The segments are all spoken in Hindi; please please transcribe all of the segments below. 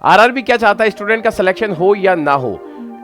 आरआरबी क्या चाहता है, स्टूडेंट का सिलेक्शन हो या ना हो,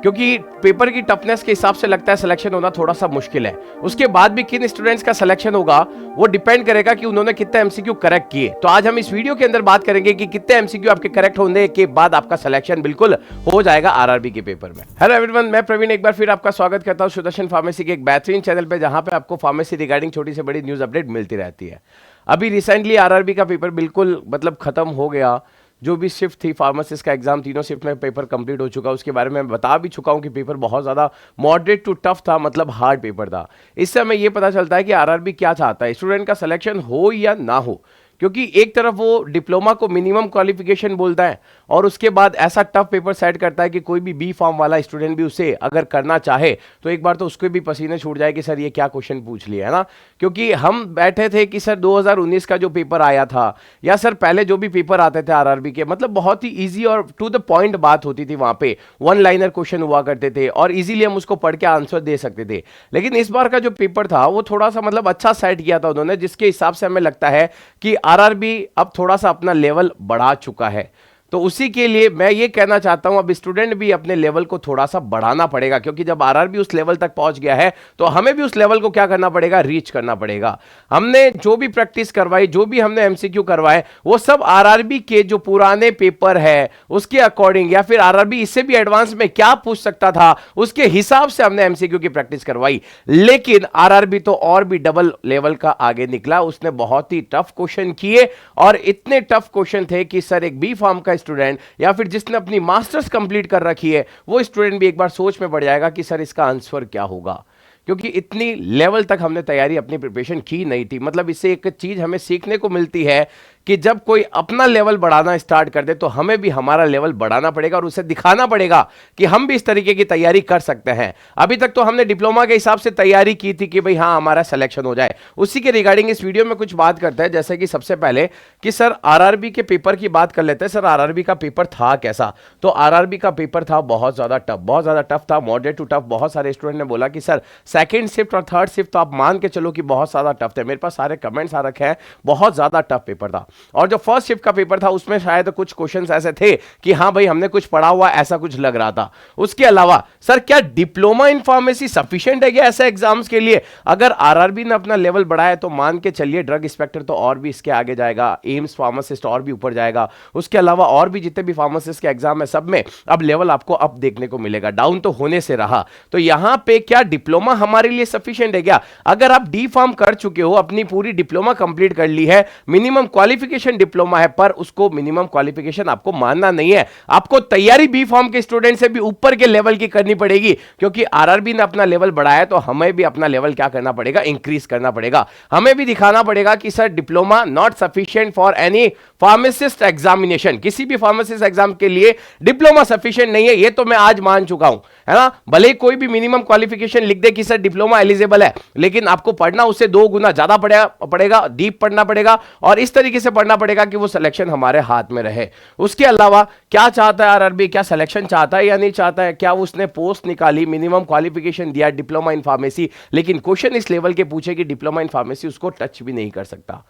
क्योंकि पेपर की टफनेस के हिसाब से लगता है सिलेक्शन होना थोड़ा सा मुश्किल है। उसके बाद भी किन स्टूडेंट्स का सिलेक्शन होगा वो डिपेंड करेगा कि उन्होंने कितने एमसीक्यू करेक्ट किए। तो आज हम इस वीडियो के अंदर बात करेंगे कि कितने एमसीक्यू आपके करेक्ट होने के बाद आपका सिलेक्शन बिल्कुल हो जाएगा आरआरबी के पेपर में। हेलो एवरीवन, मैं प्रवीण एक बार फिर आपका स्वागत करता हूं सुदर्शन फार्मेसी के एक बेहतरीन चैनल पे, जहां पे आपको फार्मेसी रिगार्डिंग छोटी से बड़ी न्यूज अपडेट मिलती रहती है। अभी रिसेंटली आरआरबी का पेपर बिल्कुल खत्म हो गया। जो भी शिफ्ट थी फार्मासिस्ट का एग्जाम, तीनों शिफ्ट में पेपर कंप्लीट हो चुका। उसके बारे में मैं बता भी चुका हूं कि पेपर बहुत ज़्यादा मॉडरेट टू टफ था, हार्ड पेपर था। इससे हमें यह पता चलता है कि आरआरबी क्या चाहता है, स्टूडेंट का सिलेक्शन हो या ना हो। क्योंकि एक तरफ वो डिप्लोमा को मिनिमम क्वालिफिकेशन बोलता है और उसके बाद ऐसा टफ पेपर सेट करता है कि कोई भी बी फॉर्म वाला स्टूडेंट भी उसे अगर करना चाहे तो एक बार तो उसके भी पसीने छूट जाए कि सर ये क्या क्वेश्चन पूछ लिया है ना। क्योंकि हम बैठे थे कि सर 2019 का जो पेपर आया था या सर पहले जो भी पेपर आते थे आरआरबी के, बहुत ही ईजी और टू द पॉइंट बात होती थी। वहां पे वन लाइनर क्वेश्चन हुआ करते थे और इजीली हम उसको पढ़ के आंसर दे सकते थे। लेकिन इस बार का जो पेपर था वो थोड़ा सा अच्छा सेट किया था उन्होंने, जिसके हिसाब से हमें लगता है कि आरआरबी अब थोड़ा सा अपना लेवल बढ़ा चुका है। तो उसी के लिए मैं ये कहना चाहता हूं अब स्टूडेंट भी अपने लेवल को थोड़ा सा बढ़ाना पड़ेगा, क्योंकि जब आरआरबी उस लेवल तक पहुंच गया है तो हमें भी उस लेवल को क्या करना पड़ेगा, रीच करना पड़ेगा। हमने जो भी प्रैक्टिस करवाई, जो भी हमने एमसीक्यू करवाए, वो सब आरआरबी के जो पुराने पेपर है उसके अकॉर्डिंग, या फिर आरआरबी इससे भी एडवांस में क्या पूछ सकता था उसके हिसाब से हमने एमसीक्यू की प्रैक्टिस करवाई। लेकिन आरआरबी तो और भी डबल लेवल का आगे निकला। उसने बहुत ही टफ क्वेश्चन किए और इतने टफ क्वेश्चन थे कि सर एक बी फॉर्म का स्टूडेंट या फिर जिसने अपनी मास्टर्स कंप्लीट कर रखी है वो स्टूडेंट भी एक बार सोच में पड़ जाएगा कि सर इसका आंसर क्या होगा। क्योंकि इतनी लेवल तक हमने तैयारी अपनी प्रिपरेशन की नहीं थी। इससे एक चीज हमें सीखने को मिलती है कि जब कोई अपना लेवल बढ़ाना स्टार्ट कर दे तो हमें भी हमारा लेवल बढ़ाना पड़ेगा और उसे दिखाना पड़ेगा कि हम भी इस तरीके की तैयारी कर सकते हैं। अभी तक तो हमने डिप्लोमा के हिसाब से तैयारी की थी कि भाई हाँ हमारा सिलेक्शन हो जाए। उसी के रिगार्डिंग इस वीडियो में कुछ बात करते हैं। जैसे कि सबसे पहले कि सर आरआरबी के पेपर की बात कर लेते हैं। सर आरआरबी का पेपर था कैसा? तो आरआरबी का पेपर था बहुत ज्यादा टफ था, मॉडरेट टू टफ। बहुत सारे स्टूडेंट ने बोला कि सर सेकेंड शिफ्ट और थर्ड शिफ्ट तो आप मान के चलो कि बहुत ज्यादा टफ थे। मेरे पास सारे कमेंट्स आ रखे हैं, बहुत ज्यादा टफ पेपर था। और जो फर्स्ट शिफ्ट का पेपर था उसमें शायद कुछ क्वेश्चंस ऐसे थे कि हाँ भाई हमने कुछ पढ़ा हुआ ऐसा कुछ लग रहा था। उसके अलावा सर क्या डिप्लोमा इन फार्मेसी सफिशिएंट है क्या ऐसे एग्जाम्स के लिए? अगर आरआरबी ने अपना लेवल बढ़ाया तो मान के चलिए ड्रग इंस्पेक्टर तो और भी इसके आगे जाएगा, एम्स फार्मासिस्ट और भी ऊपर जाएगा। उसके अलावा और भी जितने भी फार्मासिस्ट के एग्जाम है सब में अब लेवल आपको अप देखने को मिलेगा, डाउन तो होने से रहा। तो यहां पे क्या डिप्लोमा हमारे लिए सफिशिएंट है क्या? अगर आप डी फार्म कर चुके हो, अपनी पूरी डिप्लोमा कंप्लीट कर ली है, मिनिमम क्वालिफिकेशन डिप्लोमा है, पर उसको मिनिमम क्वालिफिकेशन आपको मानना नहीं है। आपको तैयारी बी फॉर्म के स्टूडेंट से भी ऊपर के लेवल की करनी पड़ेगी, क्योंकि आरआरबी ने अपना लेवल बढ़ाया तो हमें भी अपना लेवल क्या करना पड़ेगा, इंक्रीज करना पड़ेगा। हमें भी दिखाना पड़ेगा कि sir diploma not sufficient for any pharmacist examination. किसी भी फार्मासिस्ट एग्जाम के लिए डिप्लोमा सफिशिएंट नहीं है, ये तो मैं आज मान चुका हूं, है ना। भले कोई भी मिनिमम क्वालिफिकेशन लिख दे कि सर डिप्लोमा एलिजिबल है, लेकिन आपको पढ़ना उससे 2 गुना ज्यादा पड़ेगा, डीप पढ़ना पड़ेगा और इस तरीके से पढ़ना पड़ेगा कि वो सिलेक्शन हमारे हाथ में रहे। उसके अलावा क्या चाहता है आरआरबी, क्या सिलेक्शन चाहता है या नहीं चाहता है? क्या उसने पोस्ट निकाली, मिनिमम क्वालिफिकेशन दिया डिप्लोमा इन फार्मेसी, लेकिन क्वेश्चन इस लेवल के पूछे कि डिप्लोमा इन फार्मेसी उसको टच भी नहीं कर सकता।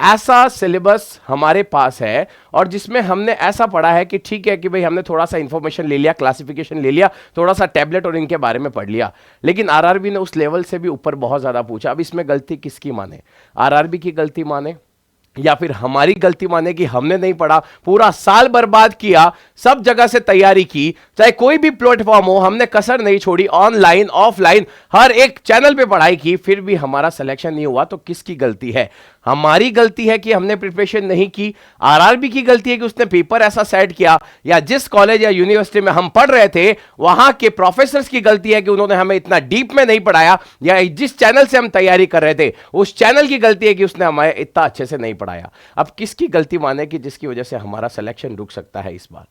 ऐसा सिलेबस हमारे पास है और जिसमें हमने ऐसा पढ़ा है कि ठीक है कि भाई हमने थोड़ा सा इंफॉर्मेशन ले लिया, क्लासिफिकेशन ले लिया, थोड़ा सा टैबलेट और इनके बारे में पढ़ लिया, लेकिन आरआरबी ने उस लेवल से भी ऊपर बहुत ज्यादा पूछा। अब इसमें गलती किसकी माने? आरआरबी की गलती माने या फिर हमारी गलती माने कि हमने नहीं पढ़ा, पूरा साल बर्बाद किया, सब जगह से तैयारी की, चाहे कोई भी प्लेटफॉर्म हो, हमने कसर नहीं छोड़ी, ऑनलाइन ऑफलाइन हर एक चैनल पे पढ़ाई की, फिर भी हमारा सिलेक्शन नहीं हुआ। तो किसकी गलती है? हमारी गलती है कि हमने प्रिपरेशन नहीं की, आरआरबी की गलती है कि उसने पेपर ऐसा सेट किया, या जिस कॉलेज या यूनिवर्सिटी में हम पढ़ रहे थे वहां के प्रोफेसर्स की गलती है कि उन्होंने हमें इतना डीप में नहीं पढ़ाया, या जिस चैनल से हम तैयारी कर रहे थे उस चैनल की गलती है कि उसने हमें इतना अच्छे से नहीं पढ़ाया। अब किसकी गलती माने कि जिसकी वजह से हमारा सिलेक्शन रुक सकता है इस बार?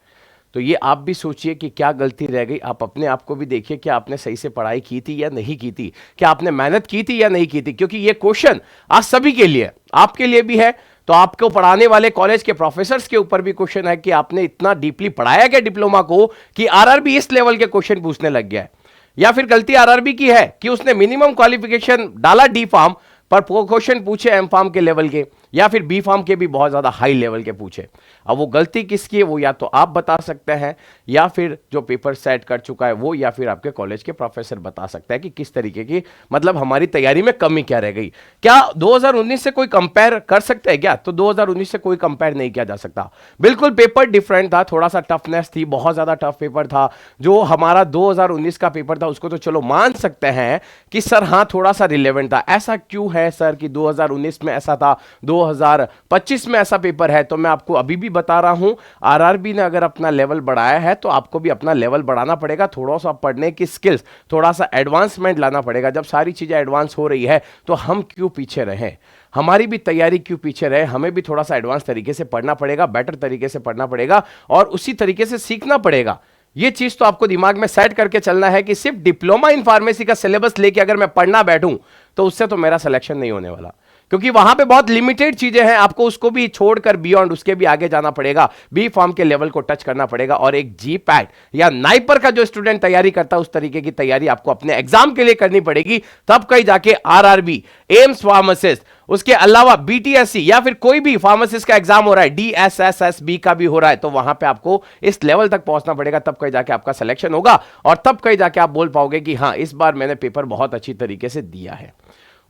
तो ये आप भी सोचिए कि क्या गलती रह गई। आप अपने आप को भी देखिए कि आपने सही से पढ़ाई की थी या नहीं की थी, क्या आपने मेहनत की थी या नहीं की थी। क्योंकि ये क्वेश्चन आज सभी के लिए, आपके लिए भी है, तो आपको पढ़ाने वाले कॉलेज के प्रोफेसर्स के ऊपर भी क्वेश्चन है कि आपने इतना डीपली पढ़ाया क्या डिप्लोमा को कि आरआरबी इस लेवल के क्वेश्चन पूछने लग गया है। या फिर गलती आरआरबी की है कि उसने मिनिमम क्वालिफिकेशन डाला डी फार्म पर क्वेश्चन पूछे एम फार्म के लेवल के, या फिर बी फार्म के भी बहुत ज्यादा हाई लेवल के पूछे। अब वो गलती किसकी है वो या तो आप बता सकते हैं, या फिर जो पेपर सेट कर चुका है वो, या फिर आपके कॉलेज के प्रोफेसर बता सकता है कि किस तरीके की मतलब हमारी तैयारी में कमी क्या रह गई। क्या 2019 से कोई कंपेयर कर सकता है क्या? तो 2019 से कोई कंपेयर नहीं किया जा सकता। बिल्कुल पेपर डिफरेंट था, थोड़ा सा टफनेस थी, बहुत ज्यादा टफ पेपर था। जो हमारा 2019 का पेपर था उसको तो चलो मान सकते हैं कि सर हाँ थोड़ा सा रिलेवेंट था। ऐसा क्यों है सर कि 2019 में ऐसा था, 2025 में ऐसा पेपर है? तो मैं आपको अभी भी बता रहा हूं, आरआरबी ने अगर अपना लेवल बढ़ाया है तो आपको भी अपना लेवल बढ़ाना पड़ेगा। थोड़ा सा पढ़ने की स्किल्स, थोड़ा सा एडवांसमेंट लाना पड़ेगा। जब सारी चीजें एडवांस हो रही है तो हम क्यों पीछे रहें? हमारी भी तैयारी क्यों पीछे रहे? हमें भी थोड़ा सा एडवांस तरीके से पढ़ना पड़ेगा, बेटर तरीके से पढ़ना पड़ेगा और उसी तरीके से सीखना पड़ेगा। ये चीज तो आपको दिमाग में सेट करके चलना है कि सिर्फ डिप्लोमा इन फार्मेसी का सिलेबस लेके अगर मैं पढ़ना बैठूं तो उससे तो मेरा सिलेक्शन नहीं होने वाला, क्योंकि वहां पे बहुत लिमिटेड चीजें हैं। आपको उसको भी छोड़कर बियॉन्ड उसके भी आगे जाना पड़ेगा, बी फॉर्म के लेवल को टच करना पड़ेगा। और एक जी पैट या नाइपर का जो स्टूडेंट तैयारी करता है उस तरीके की तैयारी आपको अपने एग्जाम के लिए करनी पड़ेगी, तब कहीं जाके आरआरबी, एम्स फार्मासिस्ट, उसके अलावा बीटीएससी या फिर कोई भी फार्मासिस्ट का एग्जाम हो रहा है, डीएसएसएसबी का भी हो रहा है, तो वहां पे आपको इस लेवल तक पहुंचना पड़ेगा, तब कहीं जाके आपका सिलेक्शन होगा और तब कहीं जाके आप बोल पाओगे कि हाँ इस बार मैंने पेपर बहुत अच्छी तरीके से दिया है।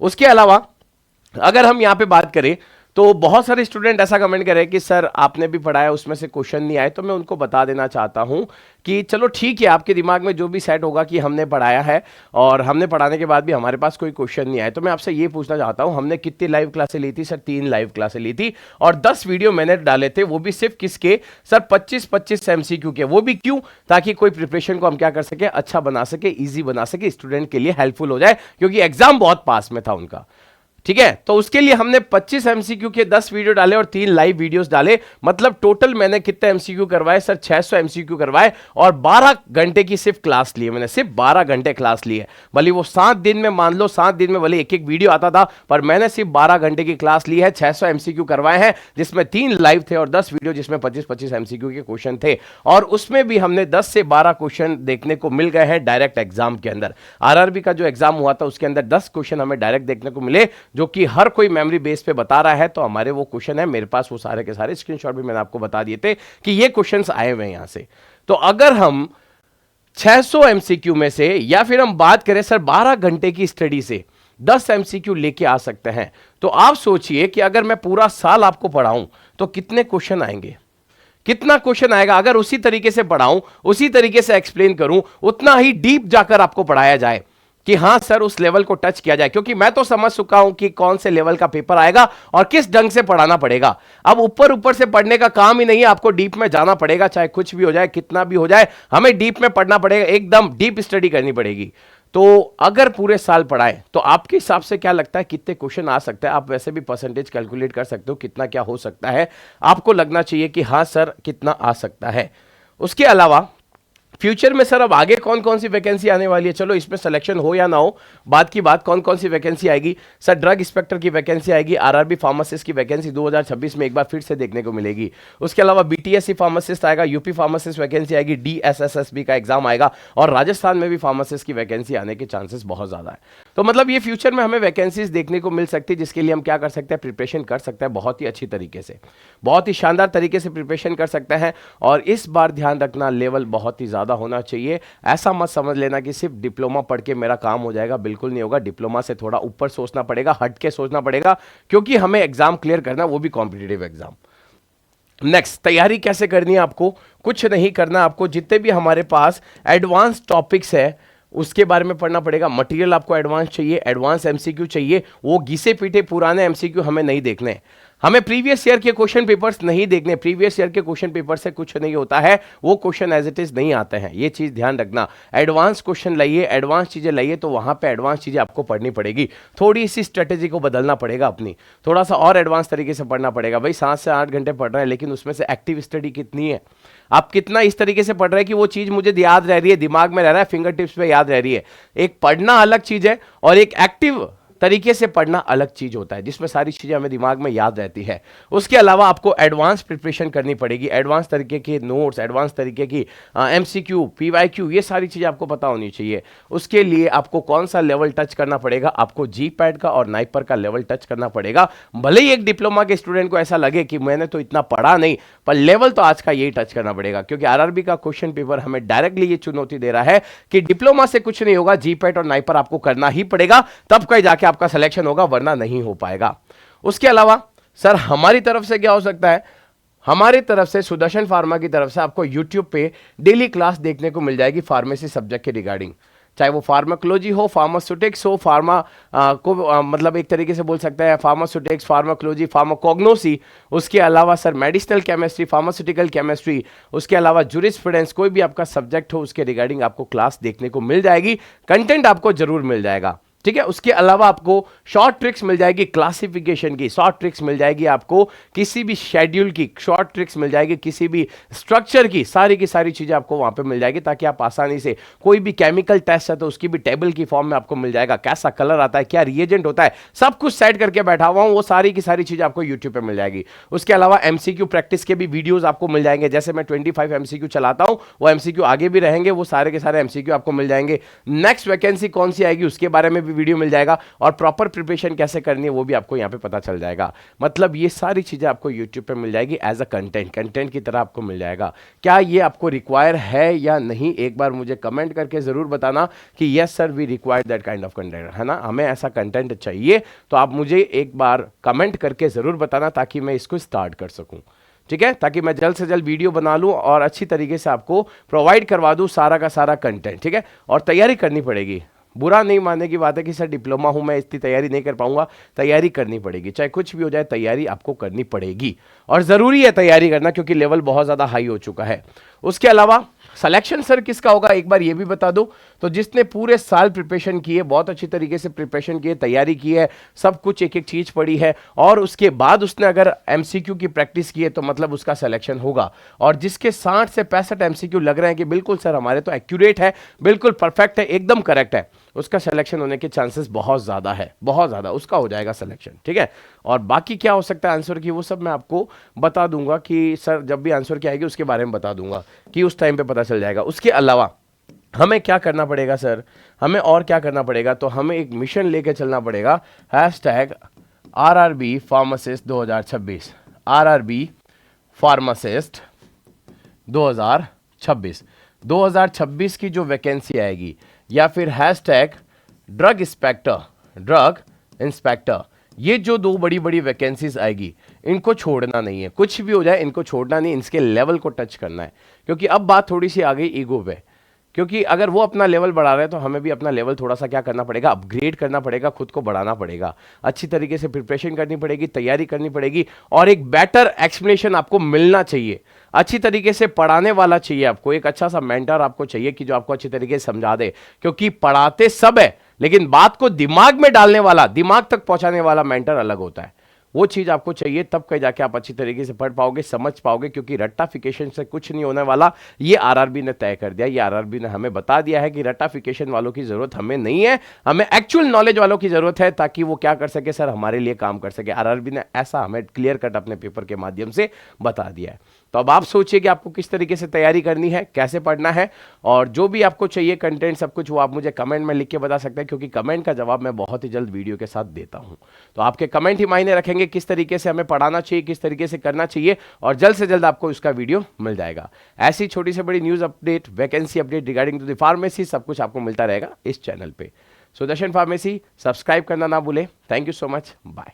उसके अलावा अगर हम यहां पे बात करें तो बहुत सारे स्टूडेंट ऐसा कमेंट कर रहे हैं कि सर आपने भी पढ़ाया उसमें से क्वेश्चन नहीं आए। तो मैं उनको बता देना चाहता हूं कि चलो ठीक है, आपके दिमाग में जो भी सेट होगा कि हमने पढ़ाया है और हमने पढ़ाने के बाद भी हमारे पास कोई क्वेश्चन नहीं आए, तो मैं आपसे ये पूछना चाहता हूं हमने कितनी लाइव क्लासें ली थी? सर 3 लाइव क्लासें ली थी और 10 वीडियो मैंने डाले थे, वो भी सिर्फ किसके? सर 25-25 MCQ के। वो भी क्यों? ताकि कोई प्रिपरेशन को हम क्या कर सके, अच्छा बना सके, ईजी बना सके, स्टूडेंट के लिए हेल्पफुल हो जाए, क्योंकि एग्जाम बहुत पास में था उनका। ठीक है, तो उसके लिए हमने 25 MCQ के 10 वीडियो डाले और 3 लाइव वीडियोस डाले। मतलब टोटल मैंने कितने MCQ करवाए सर? 600 MCQ करवाए और 12 घंटे की सिर्फ क्लास ली है मैंने, सिर्फ 12 घंटे क्लास ली है। भले वो 7 दिन में, मान लो 7 दिन में भले एक एक वीडियो आता था, पर मैंने सिर्फ 12 घंटे की क्लास ली है। 600 MCQ करवाए हैं जिसमें 3 लाइव थे और 10 वीडियो जिसमें 25-25 MCQ के क्वेश्चन थे, और उसमें भी हमने 10 से 12 क्वेश्चन देखने को मिल गए हैं डायरेक्ट एग्जाम के अंदर। आरआरबी का जो एग्जाम हुआ था उसके अंदर 10 क्वेश्चन हमें डायरेक्ट देखने को मिले, जो कि हर कोई मेमोरी बेस पे बता रहा है। तो हमारे वो क्वेश्चन है, मेरे पास वो सारे के सारे स्क्रीनशॉट भी मैंने आपको बता दिए थे कि ये क्वेश्चंस आए हुए हैं यहां से। तो अगर हम 600 MCQ में से, या फिर हम बात करें सर 12 घंटे की स्टडी से 10 MCQ लेके आ सकते हैं, तो आप सोचिए कि अगर मैं पूरा साल आपको पढ़ाऊं तो कितने क्वेश्चन आएंगे, कितना क्वेश्चन आएगा। अगर उसी तरीके से पढ़ाऊं, उसी तरीके से एक्सप्लेन करूं, उतना ही डीप जाकर आपको पढ़ाया जाए कि हां सर उस लेवल को टच किया जाए, क्योंकि मैं तो समझ चुका हूं कि कौन से लेवल का पेपर आएगा और किस ढंग से पढ़ाना पड़ेगा। अब ऊपर ऊपर से पढ़ने का काम ही नहीं है, आपको डीप में जाना पड़ेगा, चाहे कुछ भी हो जाए, कितना भी हो जाए, हमें डीप में पढ़ना पड़ेगा, एकदम डीप स्टडी करनी पड़ेगी। तो अगर पूरे साल पढ़ाए तो आपके हिसाब से क्या लगता है कितने क्वेश्चन आ सकते हैं? आप वैसे भी परसेंटेज कैलकुलेट कर सकते हो कितना क्या हो सकता है, आपको लगना चाहिए कि हाँ सर कितना आ सकता है। उसके अलावा फ्यूचर में सर अब आगे कौन कौन सी वैकेंसी आने वाली है? चलो इसमें सिलेक्शन हो या ना हो बात की बात, कौन कौन सी वैकेंसी आएगी? सर ड्रग इंस्पेक्टर की वैकेंसी आएगी, आरआरबी फार्मासिस्ट की वैकेंसी 2026 में एक बार फिर से देखने को मिलेगी। उसके अलावा बीटीएससी फार्मासिस्ट आएगा, यूपी फार्मासिस्ट वैकेंसी आएगी, डीएसएसएसबी का एग्जाम आएगा और राजस्थान में भी फार्मासिस्ट की वैकेंसी आने के चांसेस बहुत ज्यादा है। तो मतलब ये फ्यूचर में हमें वैकेंसीज देखने को मिल सकती है, जिसके लिए हम क्या कर सकते हैं, प्रिपरेशन कर सकते हैं बहुत ही अच्छी तरीके से, बहुत ही शानदार तरीके से प्रिपरेशन कर सकते हैं। और इस बार ध्यान रखना लेवल बहुत ही ज्यादा होना चाहिए। ऐसा मत समझ लेना कि सिर्फ डिप्लोमा पढ़ के मेरा काम हो जाएगा, बिल्कुल नहीं होगा। डिप्लोमा से थोड़ा ऊपर सोचना पड़ेगा, हट के सोचना पड़ेगा, क्योंकि हमें एग्जाम क्लियर करना, वो भी कॉम्पिटिटिव एग्जाम। नेक्स्ट, तैयारी कैसे करनी है आपको? कुछ नहीं करना, आपको जितने भी हमारे पास एडवांस टॉपिक्स है उसके बारे में पढ़ना पड़ेगा। मटेरियल आपको एडवांस चाहिए, एडवांस एमसीक्यू चाहिए, वो घिसे पीटे पुराने एमसीक्यू हमें नहीं देखने, हमें प्रीवियस ईयर के क्वेश्चन पेपर्स नहीं देखने। प्रीवियस ईयर के क्वेश्चन पेपर से कुछ नहीं होता है, वो क्वेश्चन एज इट इज नहीं आते हैं, ये चीज ध्यान रखना। एडवांस क्वेश्चन लाइए, एडवांस चीजें लाइए, तो वहां पे एडवांस चीजें आपको पढ़नी पड़ेगी। थोड़ी सी स्ट्रेटेजी को बदलना पड़ेगा अपनी, थोड़ा सा और एडवांस तरीके से पढ़ना पड़ेगा। भाई 7 से 8 घंटे पढ़ रहे हैं, लेकिन उसमें से एक्टिव स्टडी कितनी है? आप कितना इस तरीके से पढ़ रहे हैं कि वो चीज मुझे याद रह रही है, दिमाग में रह रहा है, फिंगर टिप्स पे याद रह रही है। एक पढ़ना अलग चीज है और एक एक्टिव तरीके से पढ़ना अलग चीज होता है, जिसमें सारी चीजें हमें दिमाग में याद रहती है। उसके अलावा आपको एडवांस प्रिपरेशन करनी पड़ेगी, एडवांस तरीके के नोट्स, एडवांस तरीके की एमसीक्यू, पीवाईक्यू, ये सारी चीजें आपको पता होनी चाहिए। उसके लिए आपको कौन सा लेवल टच करना पड़ेगा, आपको जीपैट का और नाइपर का लेवल टच करना पड़ेगा। भले ही एक डिप्लोमा के स्टूडेंट को ऐसा लगे कि मैंने तो इतना पढ़ा नहीं, पर लेवल तो आज का यही टच करना पड़ेगा, क्योंकि आरआरबी का क्वेश्चन पेपर हमें डायरेक्टली ये चुनौती दे रहा है कि डिप्लोमा से कुछ नहीं होगा, जीपैट और नाइपर आपको करना ही पड़ेगा, तब कहीं जाके आपका सिलेक्शन होगा, वरना नहीं हो पाएगा। उसके अलावा सर हमारी तरफ से क्या हो सकता है, हमारी तरफ से सुदर्शन फार्मा की तरफ से आपको यूट्यूब पे डेली क्लास देखने को मिल जाएगी फार्मेसी सब्जेक्ट के रिगार्डिंग, चाहे वो फार्माकोलॉजी हो, फार्मास्यूटिक्स हो, मतलब एक तरीके से बोल सकते हैं फार्मास्यूटिक्स, फार्माकोलॉजी, फार्माकोग्नोसी, उसके अलावा sir medicinal chemistry, pharmaceutical chemistry, उसके अलावा जूरिस्प्रूडेंस, कोई भी आपका सब्जेक्ट हो उसके रिगार्डिंग आपको क्लास देखने को मिल जाएगी, कंटेंट आपको जरूर मिल जाएगा, ठीक है। उसके अलावा आपको शॉर्ट ट्रिक्स मिल जाएगी, क्लासिफिकेशन की शॉर्ट ट्रिक्स मिल जाएगी, आपको किसी भी शेड्यूल की शॉर्ट ट्रिक्स मिल जाएगी, किसी भी स्ट्रक्चर की सारी चीजें आपको वहां पे मिल जाएगी, ताकि आप आसानी से कोई भी केमिकल टेस्ट है तो उसकी भी टेबल की फॉर्म में आपको मिल जाएगा, कैसा कलर आता है, क्या रिएजेंट होता है, सब कुछ सेट करके बैठा हुआ हूं, वो सारी की सारी चीजें आपको यूट्यूब पे मिल जाएगी। उसके अलावा एमसीक्यू प्रैक्टिस के भी वीडियोस आपको मिल जाएंगे, जैसे मैं 25 एमसीक्यू चलाता हूं, वो एमसीक्यू आगे भी रहेंगे, वो सारे के सारे एमसीक्यू आपको मिल जाएंगे। नेक्स्ट वैकेंसी कौन सी आएगी उसके बारे में भी वीडियो मिल जाएगा, और प्रॉपर प्रिपरेशन कैसे करनी है वो भी आपको यहां पे पता चल जाएगा। मतलब ये सारी चीजें आपको यूट्यूब पे मिल जाएगी एज अ कंटेंट की तरह आपको मिल जाएगा। क्या ये आपको रिक्वायर है या नहीं, एक बार मुझे कमेंट करके जरूर बताना कि yes sir we require that kind of content, है ना, हमें ऐसा कंटेंट चाहिए, तो आप मुझे एक बार कमेंट करके जरूर बताना ताकि मैं इसको स्टार्ट कर सकूं, ठीक है, ताकि मैं जल्द से जल्द वीडियो बना लूं और अच्छी तरीके से आपको प्रोवाइड करवा दूं सारा का सारा कंटेंट, ठीक है। और तैयारी करनी पड़ेगी, बुरा नहीं मानने की बात है कि सर डिप्लोमा हूं मैं, इतनी तैयारी नहीं कर पाऊंगा, तैयारी करनी पड़ेगी, चाहे कुछ भी हो जाए तैयारी आपको करनी पड़ेगी, और जरूरी है तैयारी करना, क्योंकि लेवल बहुत ज्यादा हाई हो चुका है। उसके अलावा सिलेक्शन सर किसका होगा एक बार ये भी बता दो, तो जिसने पूरे साल प्रिपरेशन की है, बहुत अच्छी तरीके से प्रिपरेशन की है, तैयारी की है, सब कुछ एक एक चीज पढ़ी है, और उसके बाद उसने अगर एमसीक्यू की प्रैक्टिस की है तो मतलब उसका सिलेक्शन होगा। और जिसके 60 से 65 एमसीक्यू लग रहे हैं कि बिल्कुल सर हमारे तो एक्यूरेट है, बिल्कुल परफेक्ट है, एकदम करेक्ट है, उसका सिलेक्शन होने के चांसेस बहुत ज्यादा है, बहुत ज्यादा, उसका हो जाएगा सिलेक्शन, ठीक है। और बाकी क्या हो सकता है आंसर की, वो सब मैं आपको बता दूंगा कि सर जब भी आंसर की आएगी उसके बारे में बता दूंगा कि उस टाइम पे पता चल जाएगा। उसके अलावा हमें क्या करना पड़ेगा सर, हमें और क्या करना पड़ेगा, तो हमें एक मिशन लेके चलना पड़ेगा, #RRB फार्मासिस्ट 2026, RRB फार्मासिस्ट 2026 की जो वैकेंसी आएगी, या फिर #ड्रग इंस्पेक्टर, ये जो दो बड़ी बड़ी वैकेंसीज आएगी, इनको छोड़ना नहीं है, कुछ भी हो जाए इनको छोड़ना नहीं, इनके लेवल को टच करना है, क्योंकि अब बात थोड़ी सी आ गई ईगो पे, क्योंकि अगर वो अपना लेवल बढ़ा रहे हैं तो हमें भी अपना लेवल थोड़ा सा क्या करना पड़ेगा, अपग्रेड करना पड़ेगा, खुद को बढ़ाना पड़ेगा, अच्छी तरीके से प्रिपरेशन करनी पड़ेगी, तैयारी करनी पड़ेगी, और एक बेटर एक्सप्लेनेशन आपको मिलना चाहिए, अच्छी तरीके से पढ़ाने वाला चाहिए आपको, एक अच्छा सा मेंटर आपको चाहिए कि जो आपको अच्छी तरीके से समझा दे, क्योंकि पढ़ाते सब है लेकिन बात को दिमाग में डालने वाला, दिमाग तक पहुंचाने वाला मेंटर अलग होता है, वो चीज आपको चाहिए, तब कहीं जाके आप अच्छी तरीके से पढ़ पाओगे, समझ पाओगे, क्योंकि रट्टाफिकेशन से कुछ नहीं होने वाला, ये आरआरबी ने तय कर दिया, ये आरआरबी ने हमें बता दिया है कि रट्टाफिकेशन वालों की जरूरत हमें नहीं है, हमें एक्चुअल नॉलेज वालों की जरूरत है, ताकि वो क्या कर सके सर, हमारे लिए काम कर सके। आरआरबी ने ऐसा हमें क्लियर कट अपने पेपर के माध्यम से बता दिया है। तो अब आप सोचिए कि आपको किस तरीके से तैयारी करनी है, कैसे पढ़ना है, और जो भी आपको चाहिए कंटेंट सब कुछ वो आप मुझे कमेंट में लिख के बता सकते हैं, क्योंकि कमेंट का जवाब मैं बहुत ही जल्द वीडियो के साथ देता हूं। तो आपके कमेंट ही मायने रखेंगे किस तरीके से हमें पढ़ाना चाहिए, किस तरीके से करना चाहिए, और जल्द से जल्द आपको इसका वीडियो मिल जाएगा। ऐसी छोटी से बड़ी news update, vacancy update regarding to the pharmacy, सब कुछ आपको मिलता रहेगा इस चैनल पे। सुदर्शन फार्मेसी सब्सक्राइब करना ना भूलें। Thank you so much, bye.